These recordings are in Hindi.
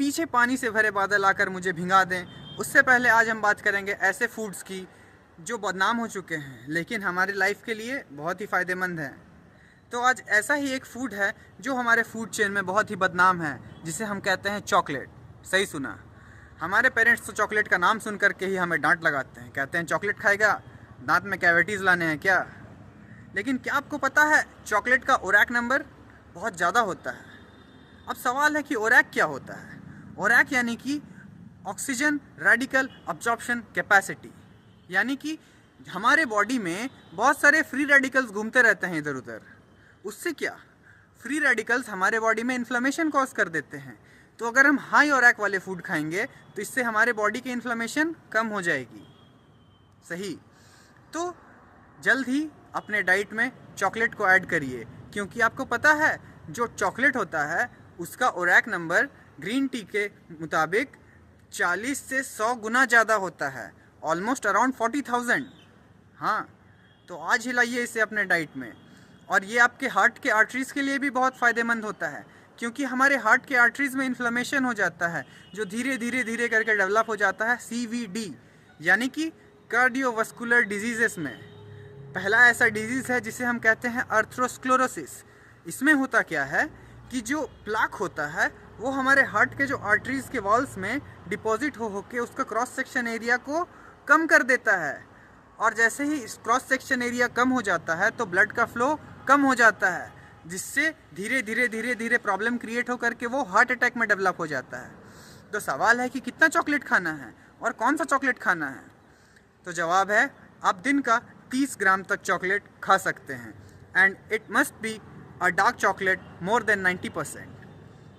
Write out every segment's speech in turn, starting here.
पीछे पानी से भरे बादल आकर मुझे भिंगा दें, उससे पहले आज हम बात करेंगे ऐसे फूड्स की जो बदनाम हो चुके हैं लेकिन हमारी लाइफ के लिए बहुत ही फ़ायदेमंद हैं। तो आज ऐसा ही एक फूड है जो हमारे फूड चेन में बहुत ही बदनाम है, जिसे हम कहते हैं चॉकलेट। सही सुना। हमारे पेरेंट्स तो चॉकलेट का नाम सुन करके ही हमें डांट लगाते हैं, कहते हैं चॉकलेट खाएगा, दांत में कैविटीज़ लाने हैं क्या। लेकिन क्या आपको पता है चॉकलेट का ओरैक नंबर बहुत ज़्यादा होता है। अब सवाल है कि ओरैक क्या होता है। ओरैक यानी कि ऑक्सीजन रेडिकल अब्जॉर्प्शन कैपेसिटी, यानी कि हमारे बॉडी में बहुत सारे फ्री रेडिकल्स घूमते रहते हैं इधर उधर। उससे क्या, फ्री रेडिकल्स हमारे बॉडी में इन्फ्लेमेशन कॉज कर देते हैं। तो अगर हम हाई ओरैक वाले फूड खाएंगे तो इससे हमारे बॉडी की इन्फ्लेमेशन कम हो जाएगी। सही। तो जल्द ही अपने डाइट में चॉकलेट को ऐड करिए, क्योंकि आपको पता है जो चॉकलेट होता है उसका ओरैक नंबर ग्रीन टी के मुताबिक 40 से 100 गुना ज़्यादा होता है, ऑलमोस्ट अराउंड 40,000। हाँ, तो आज ही लाइए इसे अपने डाइट में। और ये आपके हार्ट के आर्टरीज़ के लिए भी बहुत फ़ायदेमंद होता है, क्योंकि हमारे हार्ट के आर्टरीज़ में इन्फ्लेमेशन हो जाता है जो धीरे धीरे करके डेवलप हो जाता है CVD, यानी कि कार्डियोवास्कुलर डिजीज़ेस में। पहला ऐसा डिजीज़ है जिसे हम कहते हैं अर्थरोस्क्लेरोसिस। इसमें होता क्या है कि जो प्लाक होता है वो हमारे हार्ट के जो आर्टरीज़ के वॉल्स में डिपॉजिट हो के उसका क्रॉस सेक्शन एरिया को कम कर देता है। और जैसे ही क्रॉस सेक्शन एरिया कम हो जाता है तो ब्लड का फ्लो कम हो जाता है, जिससे धीरे धीरे प्रॉब्लम क्रिएट हो करके वो हार्ट अटैक में डेवलप हो जाता है। तो सवाल है कि कितना चॉकलेट खाना है और कौन सा चॉकलेट खाना है। तो जवाब है आप दिन का 30 ग्राम तक चॉकलेट खा सकते हैं, and it must be a dark chocolate more than 90%,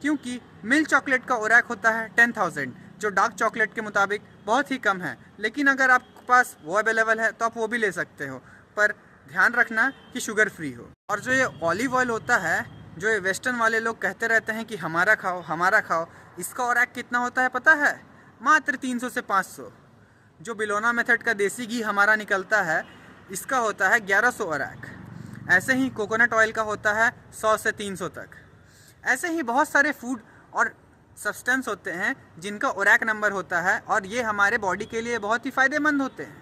क्योंकि मिल्क चॉकलेट का ओरैक होता है 10,000, जो डार्क चॉकलेट के मुताबिक बहुत ही कम है। लेकिन अगर आपके पास वो अवेलेबल है तो आप वो भी ले सकते हो, पर ध्यान रखना कि शुगर फ्री हो। और जो ये ऑलिव ऑयल होता है, जो ये वेस्टर्न वाले लोग कहते रहते हैं कि हमारा खाओ हमारा खाओ, इसका ओरैक कितना होता है पता है? मात्र 300 से 500। जो बिलोना मेथड का देसी घी हमारा निकलता है, इसका होता है 1100 ओरैक। ऐसे ही कोकोनट ऑयल का होता है 100 से 300 तक। ऐसे ही बहुत सारे फूड और सब्सटेंस होते हैं जिनका ओरैक नंबर होता है, और ये हमारे बॉडी के लिए बहुत ही फ़ायदेमंद होते हैं,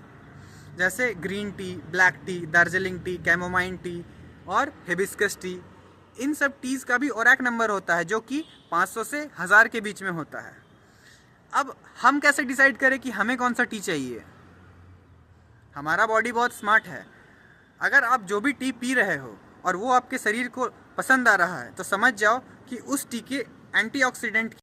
जैसे green tea, black tea, Darjeeling tea, कैमोमाइन टी और हिबिस्कस टी। इन सब टीज़ का भी ओरैक नंबर होता है जो कि 500 से 1000 के बीच में होता है। अब हम कैसे डिसाइड करें कि हमें कौन सा टी चाहिए? हमारा बॉडी बहुत स्मार्ट है। अगर आप जो भी टी पी रहे हो और वो आपके शरीर को पसंद आ रहा है तो समझ जाओ कि उस टी के एंटीऑक्सीडेंट